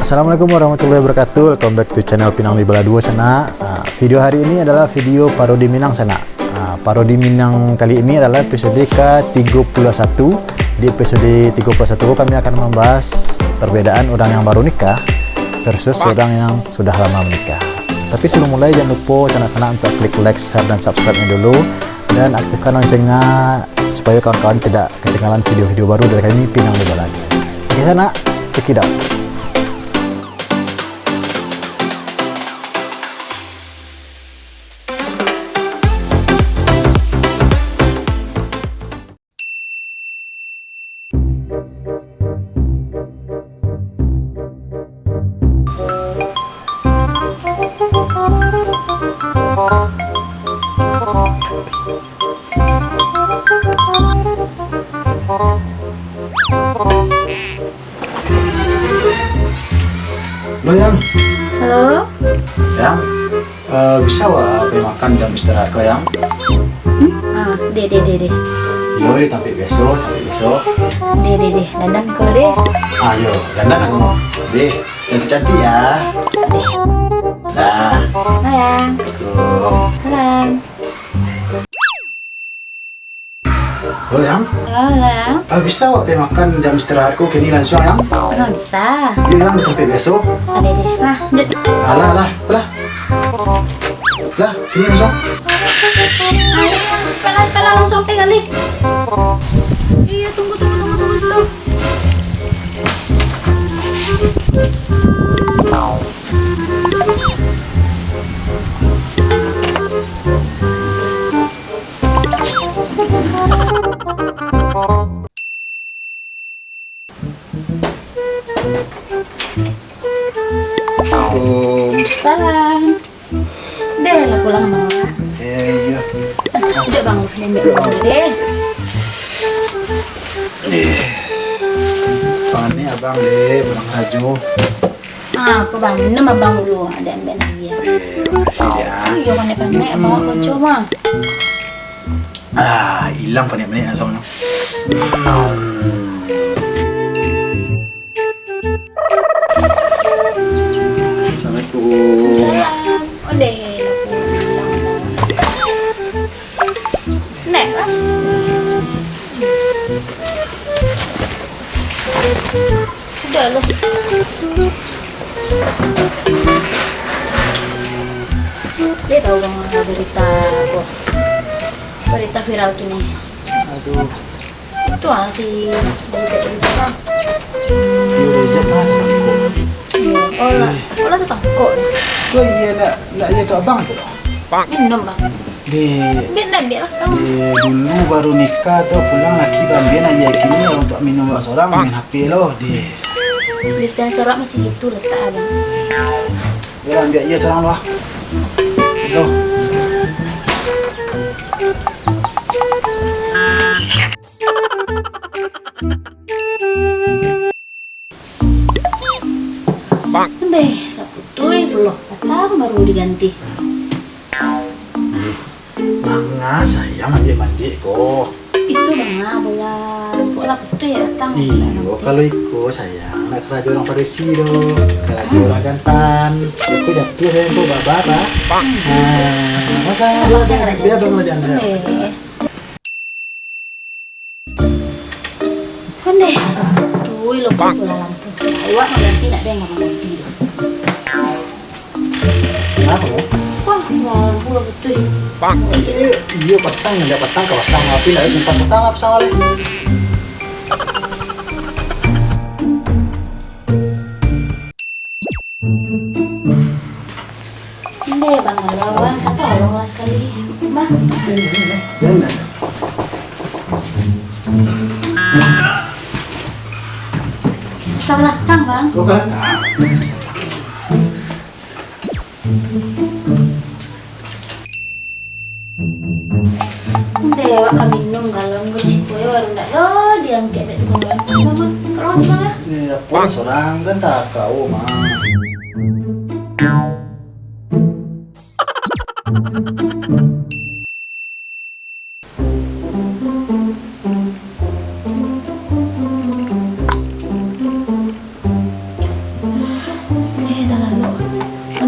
Assalamualaikum warahmatullahi wabarakatuh. Welcome back to channel Pinang Bibala 2 sana. Video hari ini adalah video parodi Minang sana. Parodi Minang kali ini adalah episode ke-31. Di episode 31 kami akan membahas perbedaan orang yang baru nikah versus orang yang sudah lama menikah. Tapi sebelum mulai jangan lupa sana untuk klik like, share, dan subscribe-nya dulu, dan aktifkan loncengnya supaya kawan-kawan tidak ketinggalan video-video baru dari kami Pinang Bibala. Oke sana, check it out. Lo yang, Halo? yang bisa wah makan jam istirahat kau yang? Deh. Yo, sampai besok. Deh. Dandan kau deh. Ayo, dandan aku mau. Deh, cantik ya. Nah, Sayang. go. Sayang. Lo yang, Sayang. bisa wah makan jam istirahatku kini langsung yang? Nggak bisa. Yo yang sampai besok. Deh. Nah, lanjut. Lah, kini langsung. Pelan langsung kali. Iya, tunggu situ. Salam. Deh, lah pulang sama mama. Iya. Udah bangun deh. Pani abang deh, pulang raju. Aku bangun sama bang dulu. Ada ambil dia. Makasih ya. Iya, pandai mau coba. Hilang panik-panik langsung. Assalamualaikum. Salam. Deh, lah pulang. Nek lah. Udah loh. Dia tahu bang berita viral kini. Aduh, Itu si dari sana. udah bisa kan? Iya, olah tuh tangkok. Tuh iya nak iya tuh abang tuh. Minum bang. Di Biar kamu. dulu baru nikah tuh pulang laki bambien aja kini untuk minum gak seorang main HP loh di. Dispenser masih itu letak abang. Udah ambil iya seorang loh. Loh. Deh, putuy belum. Datang baru diganti. Mangga sayang mandi kok. Itu bang bola putuy datang. Iyo kalau ikut sayang nak kerja orang Parisi loh. Kerja orang Gantan. Aku jatuh saya tuh babara. Masa biar dong kerjaan saya. Deh, putuy lo bola lampu. Awak mau ganti nak deh nggak mau ganti. Kenapa lo? Wah, lampu lo putuy. Iya petang ada petang kawasan api lah simpan petang apa salah. Deh bang lawan tolong lah sekali bang. Jangan. Ke belakang bang. Bukan. Dewa kami minum galon gue cipu ya baru nak diangkat dari tukang galon mama kalau bang ya. Iya pun seorang kan tak kau mah.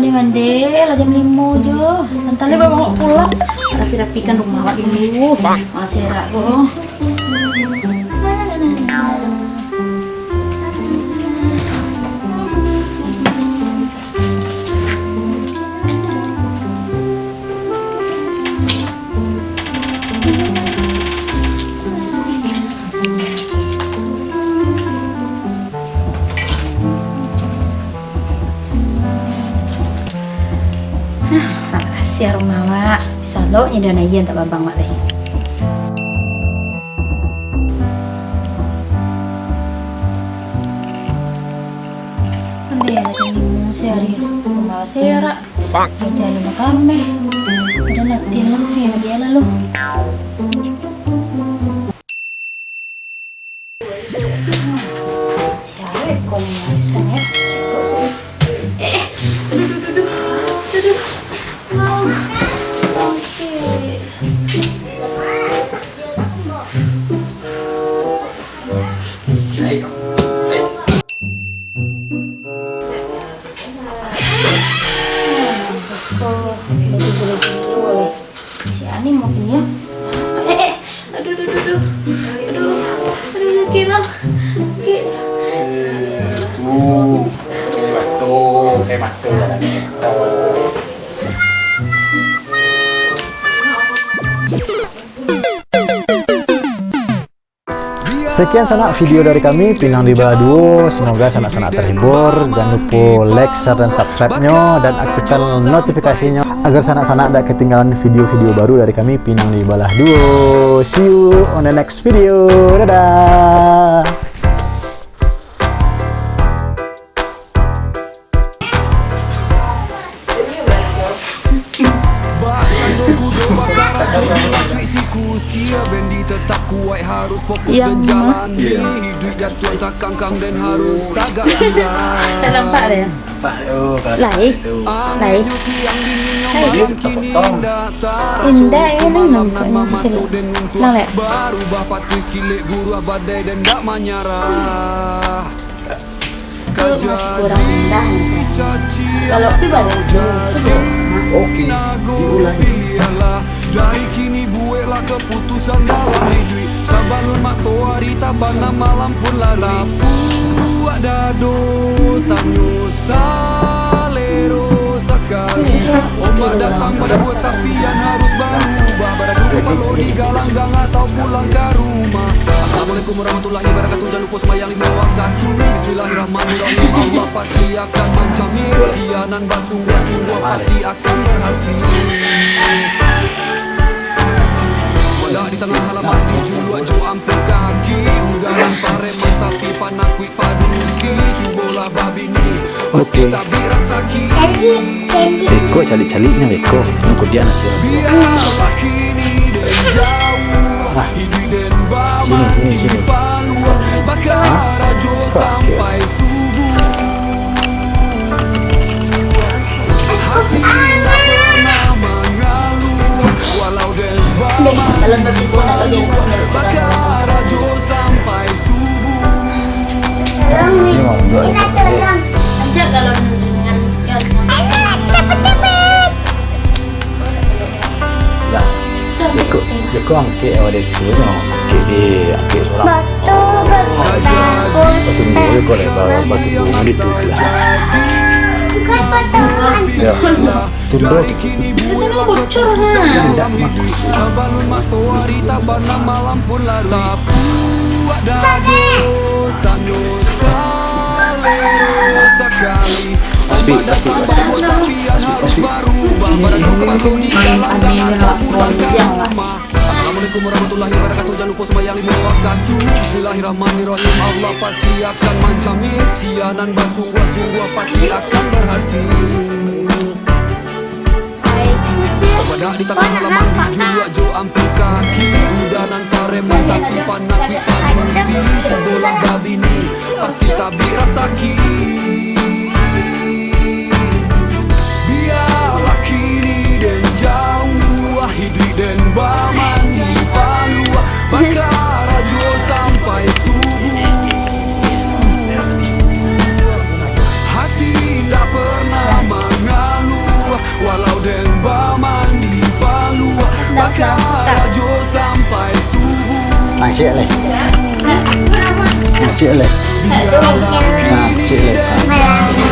mandi lah jam 5 jo. Santai bawa mau pulang. Rapi-rapikan rumah awak dulu. Masih ragu. Rahasia rumah awak. Bisa lo nyedana iyan tak babang mak deh. Ande lah jam 5 sehari. Rumah serak. Kerja rumah kami. Ada nanti lo ya dia lalu. Siapa kau marisan ya? Kau sih. Duduk. Si Ani mau ini ya? Aduh, gimana? Sekian sanak video dari kami Pinang di Bala Duo. Semoga sanak-sanak terhibur. Jangan lupa like, share dan subscribe-nya dan aktifkan notifikasinya agar sanak-sanak tidak ketinggalan video-video baru dari kami Pinang di Bala Duo. See you on the next video. Dadah. Yang hidup jatuh takang dan harus tagak silang. Saya nampak ada ya? Lai. Indah ini nampak ini sini. Nang lek. Berubah pati kilik guru badai dan tak menyerah. Masih kurang indah. Kalau pi baru itu. Oke, diulangi. Dari kini buatlah keputusan dalam hidup. Sabalun matahari tabana malam pun lari. Buat dado tanyo salero sekali. Ombak datang pada buat tapi yang harus berubah. Beradu kalau di galang gang atau pulang ke rumah. Assalamualaikum warahmatullahi wabarakatuh. Jangan lupa sembahyang 5 waktu. Bismillahirrahmanirrahim. Allah pasti akan menjamin. Sianan basuh pasti akan berhasil. Di tengah halaman di julua jo ampun kaki. Udaran pareman tapi panakwi paduki. Cubolah babi ni meski tak birasaki. Beko calik-caliknya Beko. Ikut dia nasi. Biarlah kini dan jauh. Hidup dan bawa Sini. Bakar ajo sampai subuh. Hati tak pernah mengaluh. Walau dan Kalau berpikir kalau dia bakar ajo sampai subuh. Aja kalau dengan Lah, Beko angke awak tu no. Angke dia, angke seorang. Batu dulu kau lebar batu dulu di tu lah. Ya, tunduk. itu lu bocor kan? Tidak mak. Sabalun matahari tabana malam pun lari. Buat dado tanyo salero sekali. Ombak datang tapi yang harus berubah. Beradu kalau di galang gang atau pulang ke rumah. Assalamualaikum warahmatullahi wabarakatuh. Jangan lupa sembahyang 5 waktu. Bismillahirrahmanirrahim. Allah pasti akan menjamin. Sianan bersungguh-sungguh pasti akan berhasil. Wadah di tengah halaman di julua jo ampun kaki. Udanan pareman tapi panakwi padusi. Cubolah babi ni pasti tak birasaki. Biarlah kini dan jauh. Hidup dan bamani palua. Bakar ajo sampai subuh. Hati tak pernah mengaluh. cik leh. Cik leh. Cik leh.